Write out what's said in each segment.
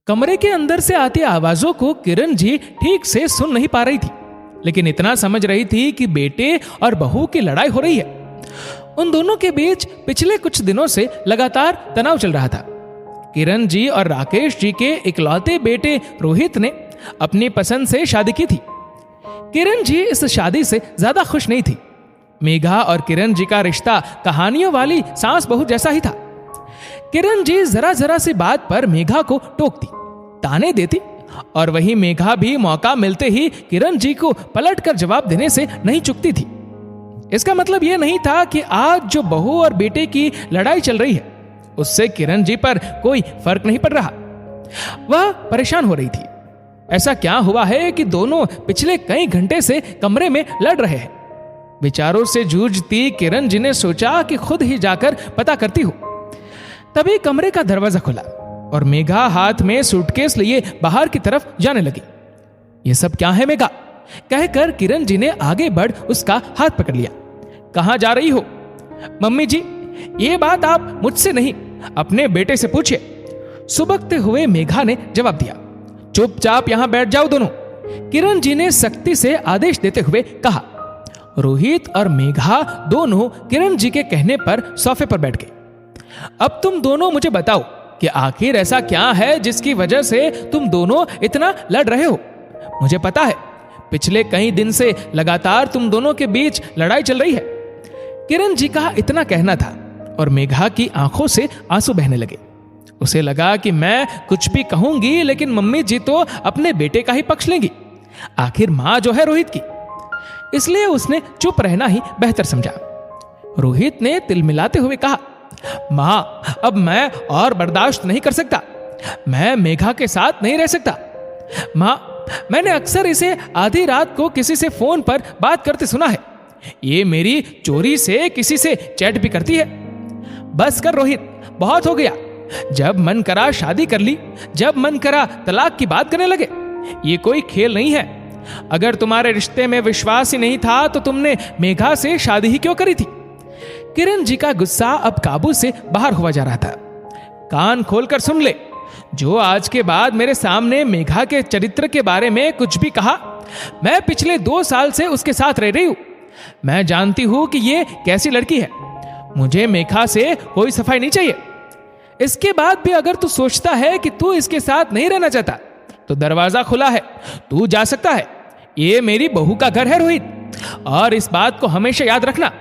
कमरे के अंदर से आती आवाजों को किरण जी ठीक से सुन नहीं पा रही थी, लेकिन इतना समझ रही थी कि बेटे और बहू की लड़ाई हो रही है। उन दोनों के बीच पिछले कुछ दिनों से लगातार तनाव चल रहा था। किरण जी और राकेश जी के इकलौते बेटे रोहित ने अपनी पसंद से शादी की थी। किरण जी इस शादी से ज्यादा खुश नहीं थी। मेघा और किरण जी का रिश्ता कहानियों वाली सास बहू जैसा ही था। किरण जी जरा जरा सी बात पर मेघा को टोकती, ताने देती, और वही मेघा भी मौका मिलते ही किरण जी को पलट कर जवाब देने से नहीं चूकती थी। इसका मतलब यह नहीं था कि आज जो बहू और बेटे की लड़ाई चल रही है उससे किरण जी पर कोई फर्क नहीं पड़ रहा। वह परेशान हो रही थी। ऐसा क्या हुआ है कि दोनों पिछले कई घंटे से कमरे में लड़ रहे हैं। विचारों से जूझती किरण जी ने सोचा कि खुद ही जाकर पता करती हूं। तभी कमरे का दरवाजा खुला और मेघा हाथ में सूटकेस लिए बाहर की तरफ जाने लगी। यह सब क्या है मेघा? कहकर किरण जी ने आगे बढ़ उसका हाथ पकड़ लिया। कहां जा रही हो? मम्मी जी, ये बात आप मुझसे नहीं अपने बेटे से पूछिए, सुबकते हुए मेघा ने जवाब दिया। चुपचाप यहां बैठ जाओ दोनों, किरण जी ने सख्ती से आदेश देते हुए कहा। रोहित और मेघा दोनों किरण जी के कहने पर सोफे पर बैठ गए। अब तुम दोनों मुझे बताओ कि आखिर ऐसा क्या है जिसकी वजह से तुम दोनों इतना लड़ रहे हो। मुझे पता है पिछले कई दिन से लगातार तुम दोनों के बीच लड़ाई चल रही है। किरण जी का इतना कहना था और मेघा की आंखों से आंसू बहने लगे। उसे लगा कि मैं कुछ भी कहूंगी लेकिन मम्मी जी तो अपने बेटे का ही पक्ष लेंगी। आखिर मां जो है रोहित की, इसलिए उसने चुप रहना ही बेहतर समझा। रोहित ने तिलमिलाते हुए कहा, मां, अब मैं और बर्दाश्त नहीं कर सकता। मैं मेघा के साथ नहीं रह सकता। मां, मैंने अक्सर इसे आधी रात को किसी से फोन पर बात करते सुना है। ये मेरी चोरी से किसी से चैट भी करती है। बस कर रोहित, बहुत हो गया। जब मन करा शादी कर ली, जब मन करा तलाक की बात करने लगे। ये कोई खेल नहीं है। अगर तुम्हारे रिश्ते में विश्वास ही नहीं था तो तुमने मेघा से शादी ही क्यों करी थी? किरण जी का गुस्सा अब काबू से बाहर हुआ जा रहा था। कान खोलकर सुन ले, जो आज के बाद मेरे सामने मेघा के चरित्र के बारे में कुछ भी कहा, मैं पिछले 2 साल से उसके साथ रह रही हूं। मैं जानती हूं कि ये कैसी लड़की है। मुझे मेघा से कोई सफाई नहीं चाहिए। इसके बाद भी अगर तू सोचता है कि तू इसके साथ नहीं रहना चाहता तो दरवाजा खुला है, तू जा सकता है। ये मेरी बहू का घर है रोहित, और इस बात को हमेशा याद रखना।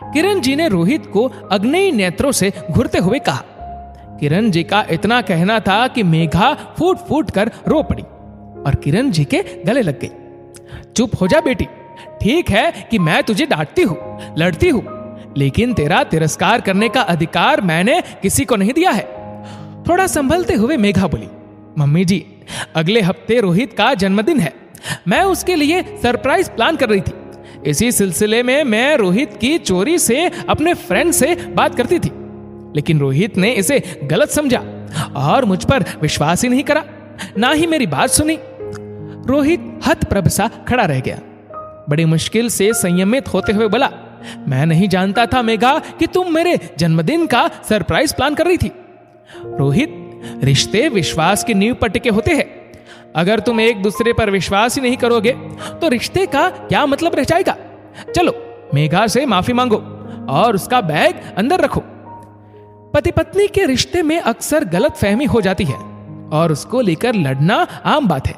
किरण जी ने रोहित को अग्नि नेत्रों से घूरते हुए कहा। किरण जी का इतना कहना था कि मेघा फूट फूट कर रो पड़ी और किरण जी के गले लग गई। चुप हो जा बेटी। ठीक है कि मैं तुझे डांटती हूं, लड़ती हूं, लेकिन तेरा तिरस्कार करने का अधिकार मैंने किसी को नहीं दिया है। थोड़ा संभलते हुए मेघा बोली, मम्मी जी, अगले हफ्ते रोहित का जन्मदिन है। मैं उसके लिए सरप्राइज प्लान कर रही थी। इसी सिलसिले में मैं रोहित की चोरी से अपने फ्रेंड से बात करती थी, लेकिन रोहित ने इसे गलत समझा और मुझ पर विश्वास ही नहीं करा, ना ही मेरी बात सुनी। रोहित हतप्रभ सा खड़ा रह गया। बड़ी मुश्किल से संयमित होते हुए बोला, मैं नहीं जानता था मेघा कि तुम मेरे जन्मदिन का सरप्राइज प्लान कर रही थी। रोहित, रिश्ते विश्वास की नींव पर टिके होते हैं। अगर तुम एक दूसरे पर विश्वास ही नहीं करोगे तो रिश्ते का क्या मतलब रह जाएगा? चलो मेघा से माफी मांगो और उसका बैग अंदर रखो। पति पत्नी के रिश्ते में अक्सर गलतफहमी हो जाती है और उसको लेकर लड़ना आम बात है।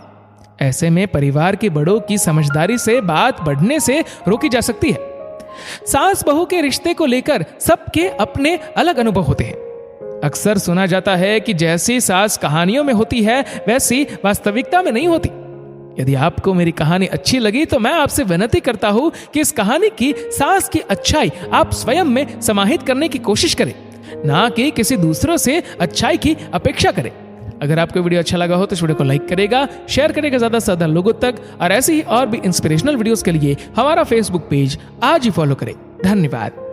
ऐसे में परिवार के बड़ों की समझदारी से बात बढ़ने से रोकी जा सकती है। सास बहू के रिश्ते को लेकर सबके अपने अलग अनुभव होते हैं। अक्सर सुना जाता है कि जैसी सास कहानियों में होती है वैसी वास्तविकता में नहीं होती। यदि आपको मेरी कहानी अच्छी लगी तो मैं आपसे विनती करता हूं कि इस कहानी की सास की अच्छाई आप स्वयं में समाहित करने की कोशिश करें, ना कि किसी दूसरों से अच्छाई की अपेक्षा करें। अगर आपको वीडियो अच्छा लगा हो तो इस वीडियो को लाइक करेगा, शेयर करेगा ज्यादा से ज्यादा लोगों तक, और ऐसे ही और भी इंस्पिरेशनल वीडियोस के लिए हमारा फेसबुक पेज आज ही फॉलो करें। धन्यवाद।